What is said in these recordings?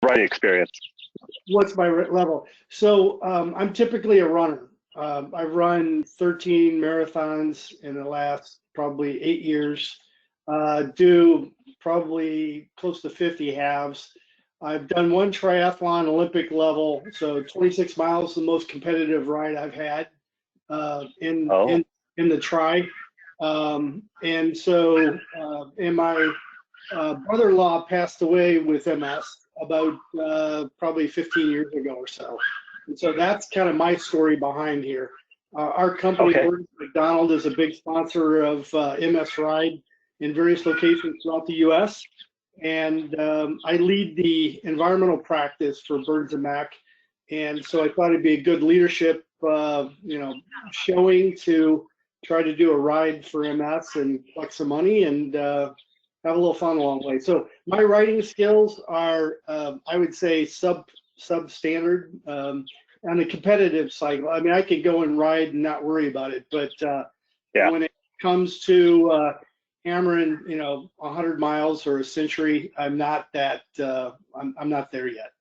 riding experience? What's my level? So I'm typically a runner. I've run 13 marathons in the last probably 8 years. Do probably close to 50 halves. I've done one triathlon Olympic level, so 26 miles, the most competitive ride I've had in Oh, in the tri. And so, and my brother-in-law passed away with MS about probably 15 years ago or so. And so that's kind of my story behind here. Our company, okay. McDonald, is a big sponsor of MS Ride in various locations throughout the U.S. And I lead the environmental practice for Birds and Mac. And so I thought it'd be a good leadership, showing to try to do a ride for MS and collect some money and have a little fun along the way. So my writing skills are, I would say, substandard on the competitive cycle. I mean, I could go and ride and not worry about it, but Yeah. when it comes to hammering, 100 miles or a century, I'm not that. I'm not there yet.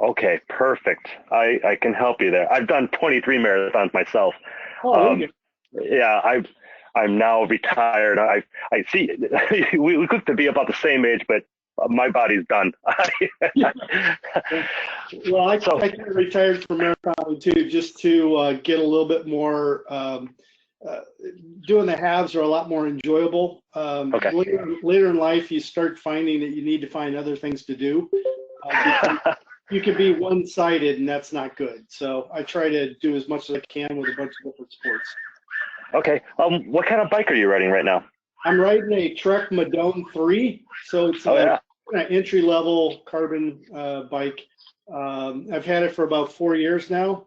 Okay, perfect. I can help you there. I've done 23 marathons myself. Oh, Yeah, I'm now retired. I see we look to be about the same age, but my body's done. well, I So, kind of retired from marathoning too, just to get a little bit more. Doing the halves are a lot more enjoyable. okay. Later in life, you start finding that you need to find other things to do. You can be one-sided, and that's not good. So I try to do as much as I can with a bunch of different sports. Okay. What kind of bike are you riding right now? I'm riding a Trek Madone 3, so it's Yeah. an entry-level carbon bike. I've had it for about 4 years now.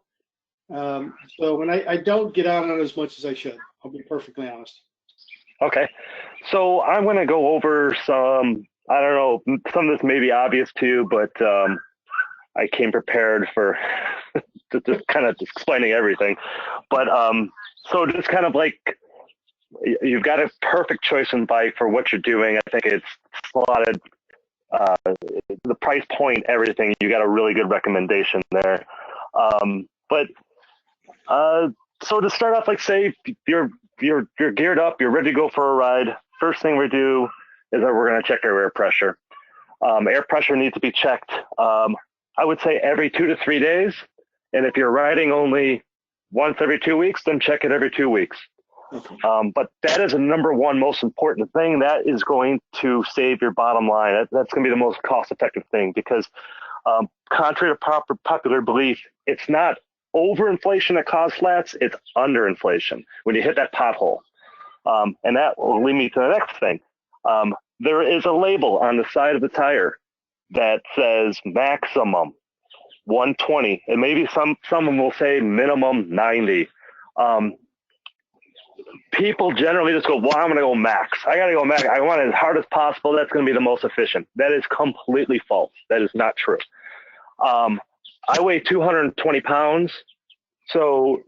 So when I don't get out on it as much as I should, I'll be perfectly honest. Okay. So I'm going to go over some, I don't know, some of this may be obvious to you, but I came prepared for just kind of explaining everything. But so just kind of like, you've got a perfect choice in bike for what you're doing. I think it's slotted, the price point, everything. You got a really good recommendation there. But so to start off, like say you're geared up, you're ready to go for a ride. First thing we do is that we're going to check our air pressure. Air pressure needs to be checked. I would say every 2 to 3 days. And if you're riding only once every 2 weeks, then check it every 2 weeks. Okay. But that is the number one most important thing. That is going to save your bottom line. That's going to be the most cost-effective thing because contrary to popular belief, it's not overinflation that causes flats, it's underinflation when you hit that pothole. And that will lead me to the next thing. There is a label on the side of the tire that says maximum 120, and maybe some of them will say minimum 90. People generally just go, well, I'm going to go max. I got to go max. I want it as hard as possible. That's going to be the most efficient. That is completely false. That is not true. I weigh 220 pounds. So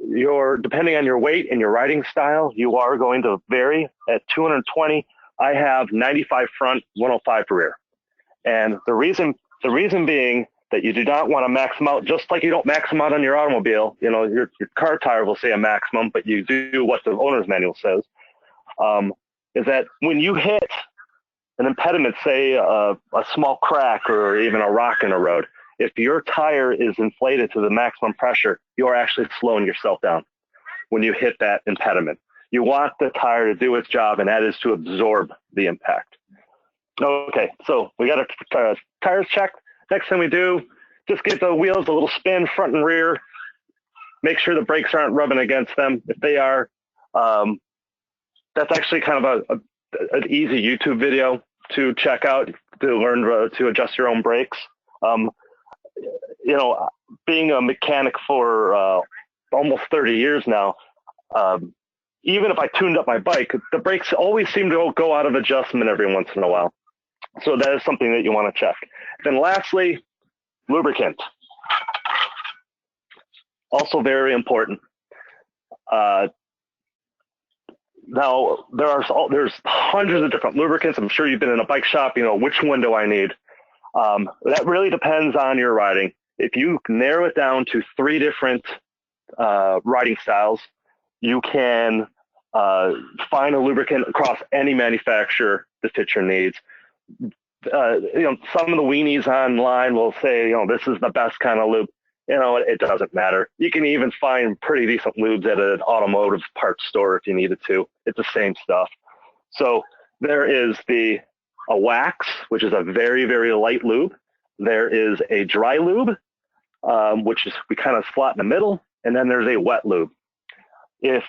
depending on your weight and your riding style, you are going to vary. At 220, I have 95 front, 105 rear. And the reason being that you do not want to max them out, just like you don't max them out on your automobile. Your car tire will say a maximum, but you do what the owner's manual says, is that when you hit an impediment, say a small crack or even a rock in a road, if your tire is inflated to the maximum pressure, you're actually slowing yourself down when you hit that impediment. You want the tire to do its job, and that is to absorb the impact. Okay, so we got our tires checked. Next thing we do, just give the wheels a little spin, front and rear. Make sure the brakes aren't rubbing against them. If they are, that's actually kind of an easy YouTube video to check out to learn to adjust your own brakes. Being a mechanic for almost 30 years now, even if I tuned up my bike, the brakes always seem to go out of adjustment every once in a while. So that is something that you want to check. Then lastly, lubricant. Also very important. Now, there's hundreds of different lubricants. I'm sure you've been in a bike shop, which one do I need? That really depends on your riding. If you narrow it down to 3 different riding styles, you can find a lubricant across any manufacturer to fit your needs. Some of the weenies online will say, this is the best kind of lube. It doesn't matter. You can even find pretty decent lubes at an automotive parts store if you needed to. It's the same stuff. So there is a wax, which is a very, very light lube. There is a dry lube, which is we kind of slot in the middle, and then there's a wet lube. If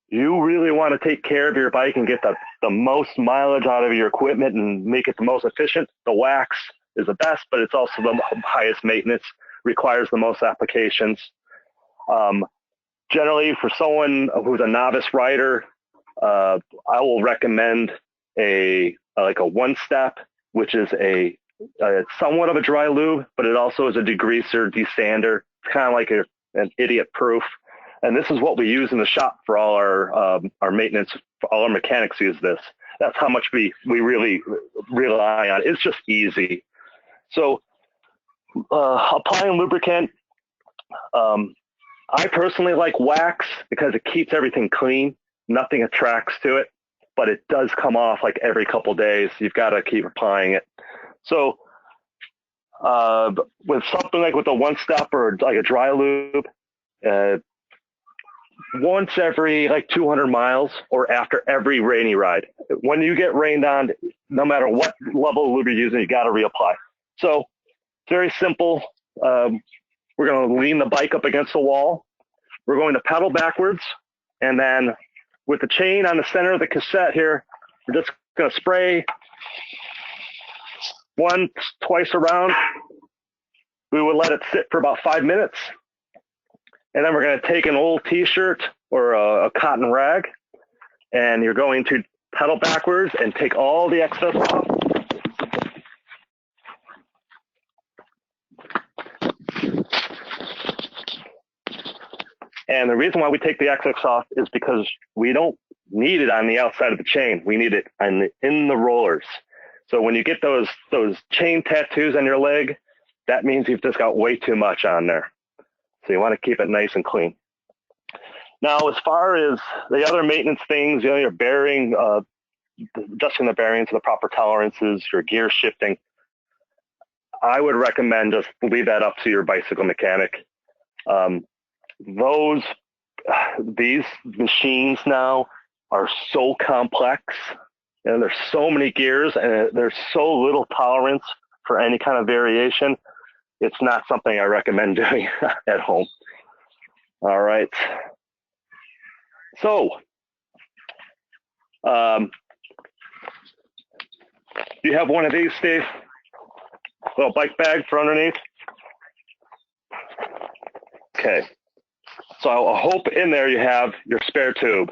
you really want to take care of your bike and get the most mileage out of your equipment and make it the most efficient, the wax is the best, but it's also the highest maintenance, requires the most applications. Generally, for someone who's a novice rider, I will recommend a one-step, which is somewhat of a dry lube, but it also is a degreaser, desander, kind of like an idiot proof. And this is what we use in the shop for all our maintenance. All our mechanics use this. That's how much we really rely on. It's just easy. So applying lubricant, I personally like wax because it keeps everything clean. Nothing attracts to it, but it does come off like every couple days. You've got to keep applying it. So with something like with a one-step or like a dry lube, once every 200 miles or after every rainy ride. When you get rained on, no matter what level of lube you're using, you got to reapply. So very simple. We're going to lean the bike up against the wall. We're going to pedal backwards. And then with the chain on the center of the cassette here, we're just going to spray once, twice around. We would let it sit for about 5 minutes. And then we're going to take an old t-shirt or a cotton rag, and you're going to pedal backwards and take all the excess off. And the reason why we take the excess off is because we don't need it on the outside of the chain. We need it in the rollers. So when you get those chain tattoos on your leg, that means you've just got way too much on there. So you want to keep it nice and clean. Now, as far as the other maintenance things, your bearing, adjusting the bearings to the proper tolerances, your gear shifting, I would recommend just leave that up to your bicycle mechanic. These machines now are so complex, and there's so many gears, and there's so little tolerance for any kind of variation. It's not something I recommend doing at home. All right. So, do you have one of these, Steve? Little bike bag for underneath? Okay. So I hope in there you have your spare tube,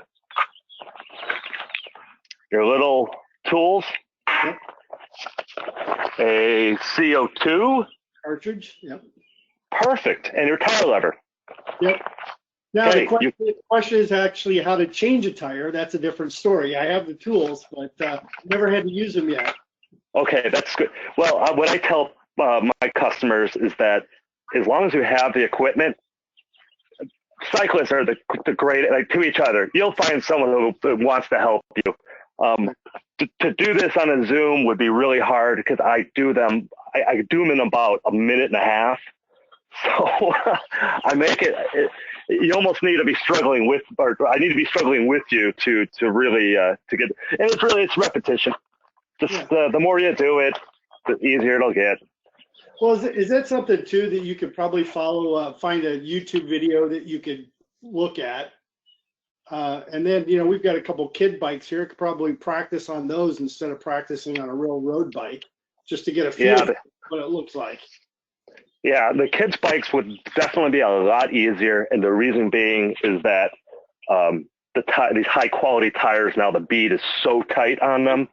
your little tools, a CO2 cartridge. Yep. Perfect. And your tire lever. Yep. Now okay, the question is actually how to change a tire. That's a different story. I have the tools, but never had to use them yet. Okay, that's good. Well, what I tell my customers is that as long as you have the equipment, cyclists are the great, to each other. You'll find someone who wants to help you. To do this on a Zoom would be really hard because I do them in about a minute and a half. So I make it, you almost need to be struggling with, or I need to be struggling with you to really, to get, and it's repetition. Just the more you do it, the easier it'll get. Well, is that something too that you could probably follow, find a YouTube video that you could look at? And then, we've got a couple kid bikes here. Could probably practice on those instead of practicing on a real road bike, just to get a feel for what it looks like. Yeah, the kids' bikes would definitely be a lot easier, and the reason being is that these high-quality tires now, the bead is so tight on them,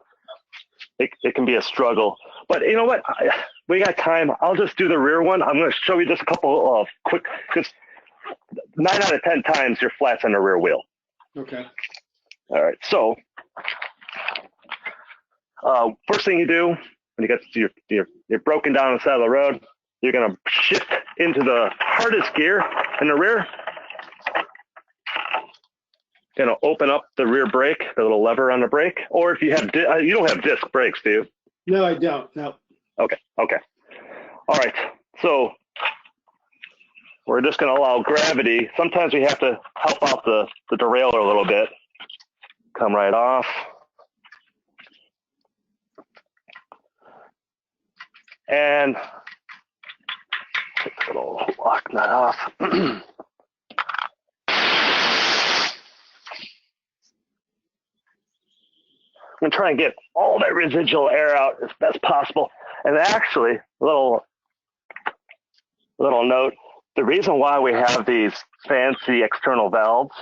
it can be a struggle. But you know what? We got time. I'll just do the rear one. I'm going to show you just a couple of quick, because 9 out of 10 times you're flat on the rear wheel. Okay. All right. So first thing you do when you're broken down on the side of the road, you're going to shift into the hardest gear in the rear. Going to open up the rear brake, the little lever on the brake. Or if you have, you don't have disc brakes, do you? No, I don't. No. Okay. All right. So we're just going to allow gravity. Sometimes we have to help out the derailleur a little bit. Come right off. And take the little lock nut off. I'm going to try and get all that residual air out as best possible. And actually, little note, the reason why we have these fancy external valves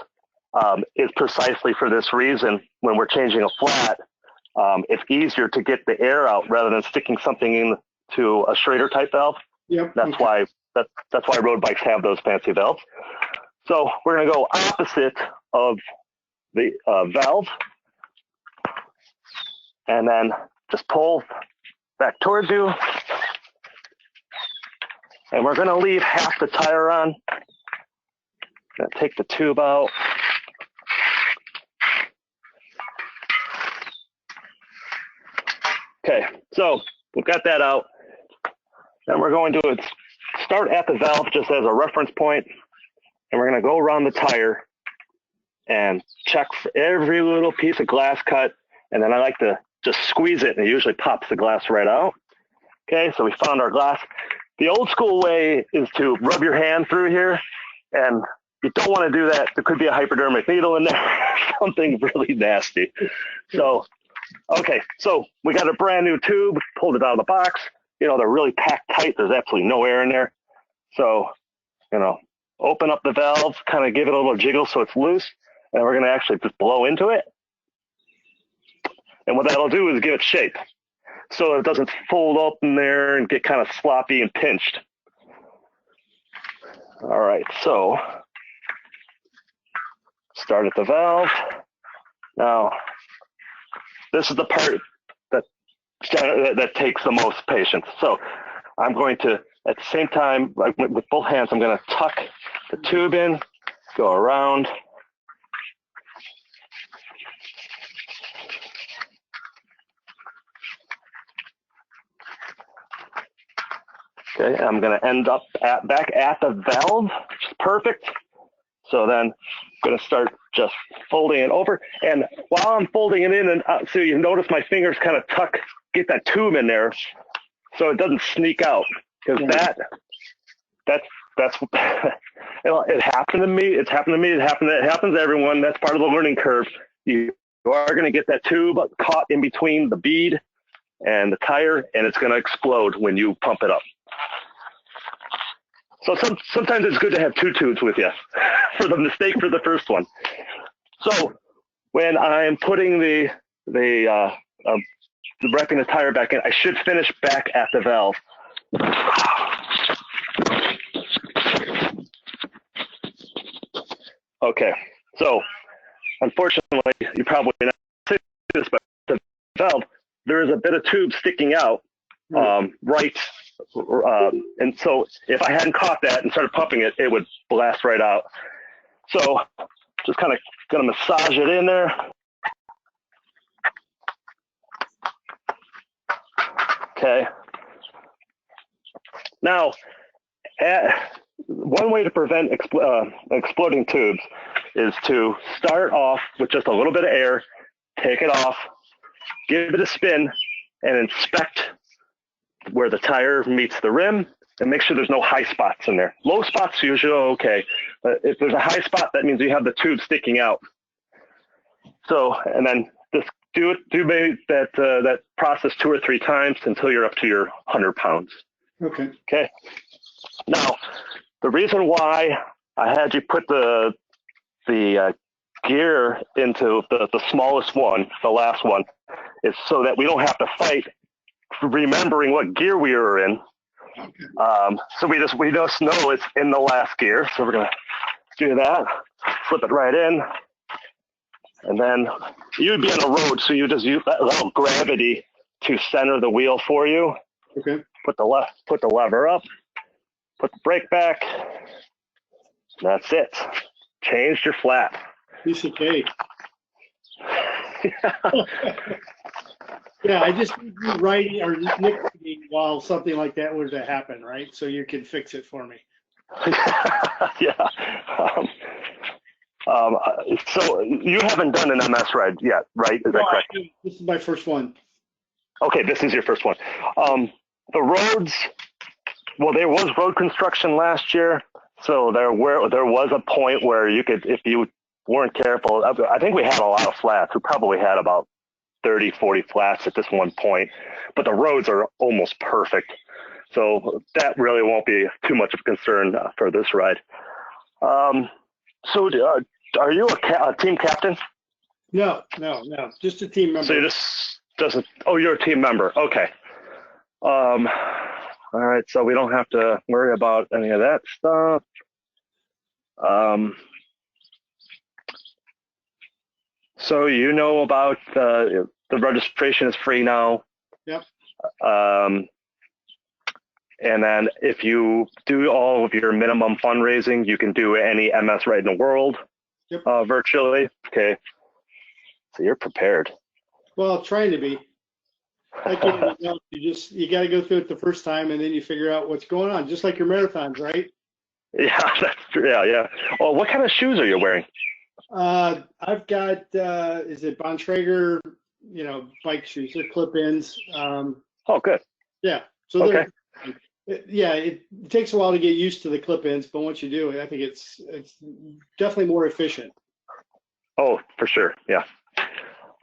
is precisely for this reason. When we're changing a flat, it's easier to get the air out rather than sticking something into a Schrader type valve. Yep. That's why road bikes have those fancy valves. So we're going to go opposite of the valve, and then just pull back towards you. And we're going to leave half the tire on. Gonna take the tube out. Okay, so we've got that out. Then we're going to start at the valve just as a reference point, and we're going to go around the tire and check for every little piece of glass cut, and then I like to just squeeze it, and it usually pops the glass right out. Okay, so we found our glass. The old school way is to rub your hand through here, and you don't want to do that. There could be a hypodermic needle in there, something really nasty. So, okay, so we got a brand new tube, pulled it out of the box. You know, they're really packed tight. There's absolutely no air in there. So, you know, open up the valve, kind of give it a little jiggle so it's loose, and we're going to actually just blow into it. And what that'll do is give it shape so it doesn't fold up in there and get kind of sloppy and pinched. All right, so start at the valve. Now, this is the part that takes the most patience. So I'm going to, at the same time, like with both hands, I'm going to tuck the tube in, go around. Okay, I'm going to end up back at the valve, which is perfect. So then I'm going to start just folding it over. And while I'm folding it in, and so you notice my fingers kind of get that tube in there so it doesn't sneak out. Because that's it happened to me. It happens to everyone. That's part of the learning curve. You are going to get that tube caught in between the bead and the tire, and it's going to explode when you pump it up. So sometimes it's good to have two tubes with you for the mistake for the first one. So when I'm putting wrapping the tire back in, I should finish back at the valve. Okay, so unfortunately, you probably not see this, but the valve, there is a bit of tube sticking out, right. And so if I hadn't caught that and started pumping it, it would blast right out. So just kind of gonna massage it in there. Okay. Now, one way to prevent exploding tubes is to start off with just a little bit of air, take it off, give it a spin, and inspect where the tire meets the rim, and make sure there's no high spots in there. Low spots usually okay, but if there's a high spot, that means you have the tube sticking out. So, and then just do maybe that process 2 or 3 times until you're up to your 100 pounds. Okay. Okay. Now, the reason why I had you put the gear into the smallest one, the last one, is so that we don't have to fight remembering what gear we were in. So we just know it's in the last gear. So we're gonna do that, flip it right in, and then you'd be on the road, so you just allow gravity to center the wheel for you. Okay. Put the lever up, put the brake back. That's it. Changed your flat. Piece of cake. Yeah, I just need you writing or nitpicking while something like that were to happen, right? So you can fix it for me. Yeah. So you haven't done an MS ride yet, right? Is that correct? This is my first one. Okay, this is your first one. The roads, well, there was road construction last year, so there was a point where you could, if you weren't careful, I think we had a lot of flats. We probably had about 30, 40 flats at this one point, but the roads are almost perfect. So that really won't be too much of a concern for this ride. So are you a team captain? No, just a team member. So you just doesn't. Oh, you're a team member. Okay. All right. So we don't have to worry about any of that stuff. So you know about the registration is free now. Yep. And then if you do all of your minimum fundraising, you can do any MS ride in the world. Yep. Virtually. Okay. So you're prepared. Well, trying to be. Like anything else, you got to go through it the first time, and then you figure out what's going on, just like your marathons, right? Yeah, that's true. Yeah. Oh, what kind of shoes are you wearing? I've got is it Bontrager, bike shoes. They're clip-ins. Oh, good. Yeah. So okay. It takes a while to get used to the clip-ins, but once you do, I think it's definitely more efficient. Oh, for sure. Yeah.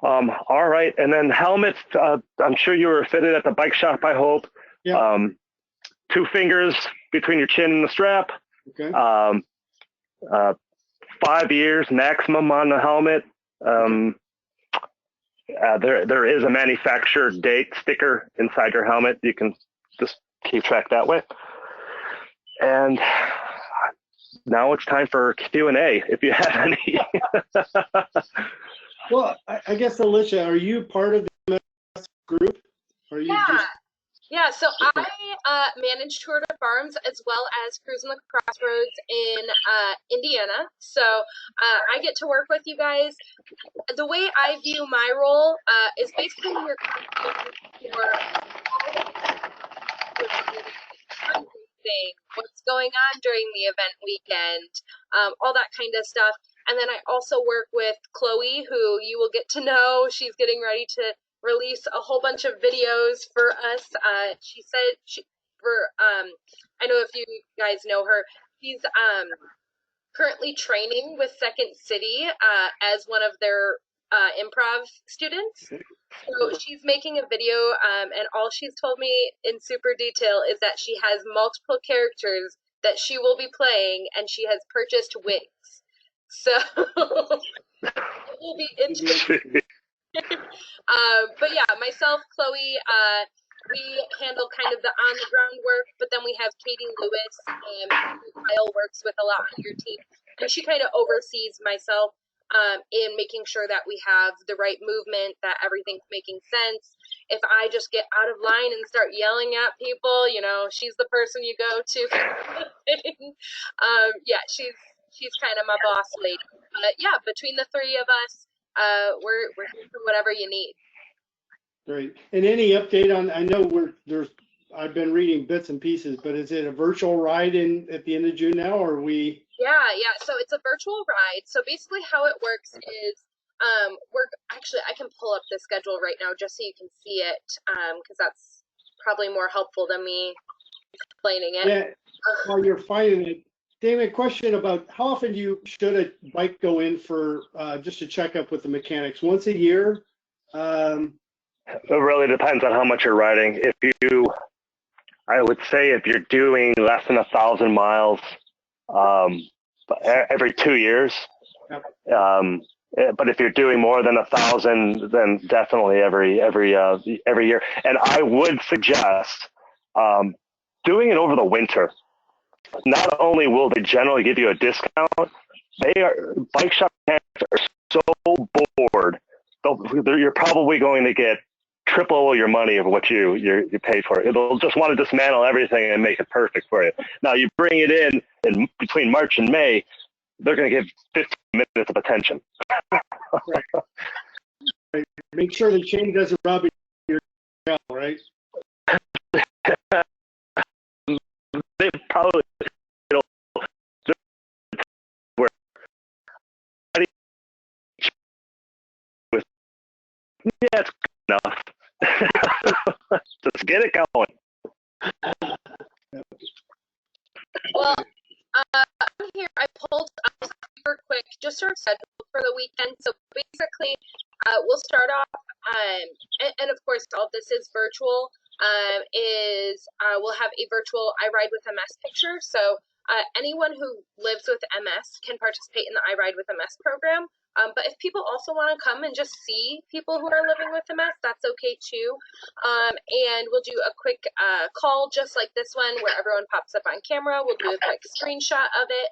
All right. And then helmets, I'm sure you were fitted at the bike shop, I hope. Yeah. 2 fingers between your chin and the strap. Okay. 5 years maximum on the helmet. There is a manufacturer date sticker inside your helmet. You can just keep track that way. And now it's time for Q&A, if you have any. Well, I guess, Alicia, are you part of the MS group? Or are you Yeah, so I manage Tour de Farms as well as Cruising the Crossroads in Indiana. So I get to work with you guys. The way I view my role is basically your what's going on during the event weekend, all that kind of stuff. And then I also work with Chloe, who you will get to know. She's getting ready to release a whole bunch of videos for us. She said I know if you guys know her, she's currently training with Second City as one of their improv students. So she's making a video, and all she's told me in super detail is that she has multiple characters that she will be playing, and she has purchased wigs. So it will be interesting. But yeah, myself, Chloe, we handle kind of the on-the-ground work, but then we have Katie Lewis, who Kyle works with a lot on your team, and she kind of oversees myself in making sure that we have the right movement, that everything's making sense. If I just get out of line and start yelling at people, she's the person you go to. Yeah, she's kind of my boss lady. But yeah, between the 3 of us, we're here for whatever you need. Great. And any update on? I know I've been reading bits and pieces, but is it a virtual ride at the end of June now, or are we? Yeah. So it's a virtual ride. So basically, how it works is, I can pull up the schedule right now just so you can see it, because that's probably more helpful than me explaining it. Yeah. While you're finding it, David, question about how often should a bike go in for just a checkup with the mechanics? Once a year? It really depends on how much you're riding. I would say if you're doing less than 1,000 miles, every 2 years. Yep. But if you're doing more than 1,000, then definitely every year. And I would suggest doing it over the winter. Not only will they generally give you a discount, bike shop mechanics are so bored. You're probably going to get triple your money of what you paid for. It'll just want to dismantle everything and make it perfect for you. Now you bring it in between March and May, they're going to give 15 minutes of attention. Right. Make sure the chain doesn't rub your tail, right? They probably where yeah, it's good enough. Just get it going. Well, I'm here. I pulled up super quick just our schedule for the weekend. So basically, we'll start off, and of course, all of this is virtual. We'll have a virtual I Ride with MS picture. So anyone who lives with MS can participate in the I Ride with MS program. But if people also want to come and just see people who are living with MS, that's okay too. And we'll do a quick call just like this one where everyone pops up on camera. We'll do a quick screenshot of it.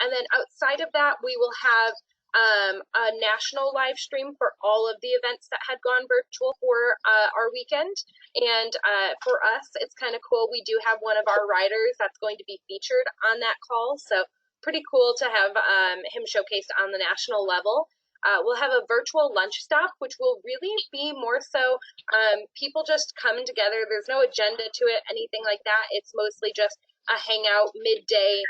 And then outside of that, we will have a national live stream for all of the events that had gone virtual for our weekend. And for us, it's kind of cool. We do have one of our riders that's going to be featured on that call. So pretty cool to have him showcased on the national level. We'll have a virtual lunch stop, which will really be more so people just coming together. There's no agenda to it, anything like that. It's mostly just a hangout midday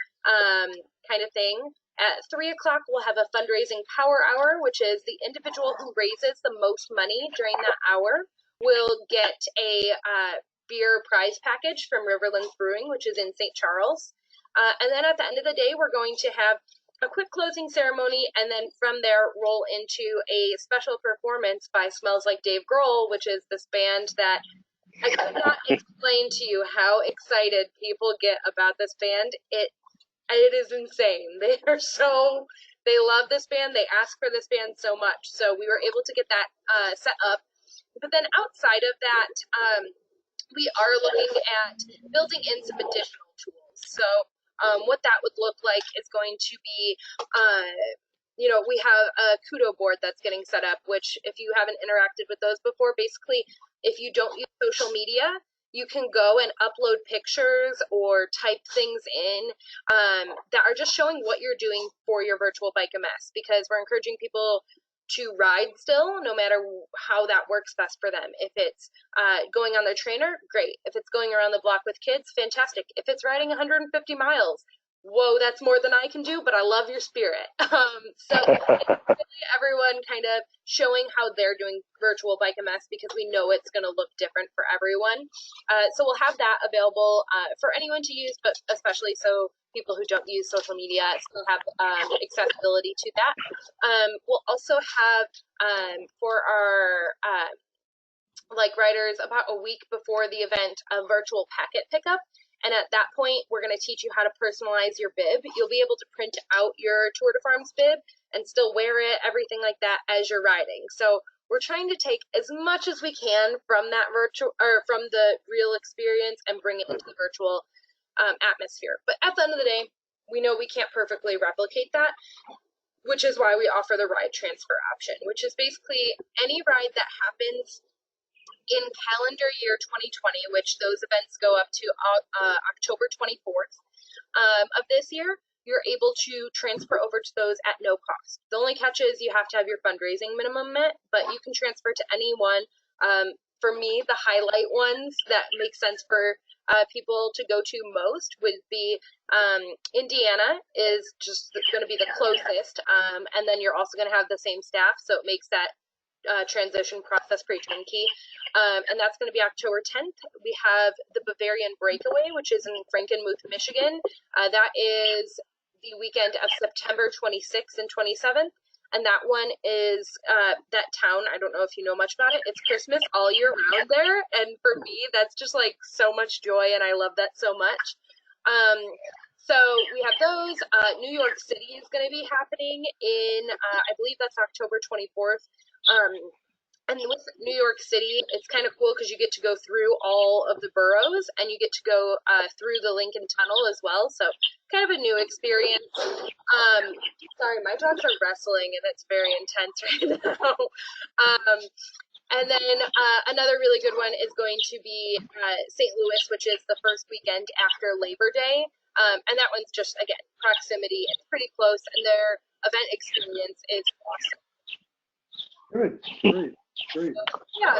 kind of thing. At 3 o'clock, we'll have a fundraising power hour, which is the individual who raises the most money during that hour will get a beer prize package from Riverlands Brewing, which is in St. Charles. And then at the end of the day, we're going to have a quick closing ceremony, and then from there roll into a special performance by Smells Like Dave Grohl, which is this band that I could not explain to you how excited people get about this band. It is insane. They love this band. They ask for this band so much. So we were able to get that set up. But then outside of that, we are looking at building in some additional tools. So what that would look like is going to be, we have a Kudo board that's getting set up, which if you haven't interacted with those before, basically, if you don't use social media, you can go and upload pictures or type things in that are just showing what you're doing for your virtual Bike MS, because we're encouraging people to ride still, no matter how that works best for them. If it's going on their trainer, great. If it's going around the block with kids, fantastic. If it's riding 150 miles, whoa, that's more than I can do, but I love your spirit. So it's really everyone kind of showing how they're doing virtual Bike MS, because we know it's going to look different for everyone. So we'll have that available for anyone to use, but especially so people who don't use social media still have accessibility to that. We'll also have for our riders about a week before the event a virtual packet pickup. And at that point, we're going to teach you how to personalize your bib. You'll be able to print out your Tour de France bib and still wear it, everything like that, as you're riding. So we're trying to take as much as we can from that virtual or from the real experience and bring it into the virtual atmosphere. But at the end of the day, we know we can't perfectly replicate that, which is why we offer the ride transfer option, which is basically any ride that happens in calendar year 2020, which those events go up to October 24th of this year, you're able to transfer over to those at no cost. The only catch is you have to have your fundraising minimum met, but you can transfer to any one. For me, the highlight ones that make sense for people to go to most would be Indiana is just going to be the closest, and then you're also going to have the same staff, so it makes that transition process pretty turnkey. And that's going to be October 10th. We have the Bavarian Breakaway, which is in Frankenmuth, Michigan. That is the weekend of September 26th and 27th. And that one is that town. I don't know if you know much about it. It's Christmas all year round there. And for me, that's just like so much joy. And I love that so much. So we have those. New York City is going to be happening in, I believe that's October 24th. And with New York City, it's kind of cool because you get to go through all of the boroughs and you get to go through the Lincoln Tunnel as well. So kind of a new experience. Sorry, my dogs are wrestling and it's very intense right now. And then another really good one is going to be St. Louis, which is the first weekend after Labor Day. And that one's just, again, proximity. It's pretty close, and their event experience is awesome. Good, great, great. So, yeah,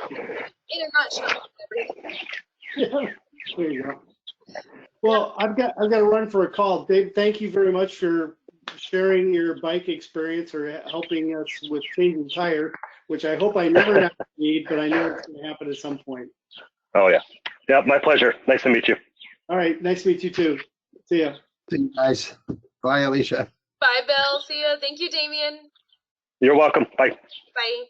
in a nutshell, everything. Yeah, there you go. Well, I've got to run for a call. Dave, thank you very much for sharing your bike experience or helping us with changing tire, which I hope I never need, but I know it's going to happen at some point. Oh yeah. Yeah, my pleasure. Nice to meet you. All right, nice to meet you too. See ya. See you guys. Bye, Alicia. Bye, Bill. See you. Thank you, Damien. You're welcome. Bye. Bye.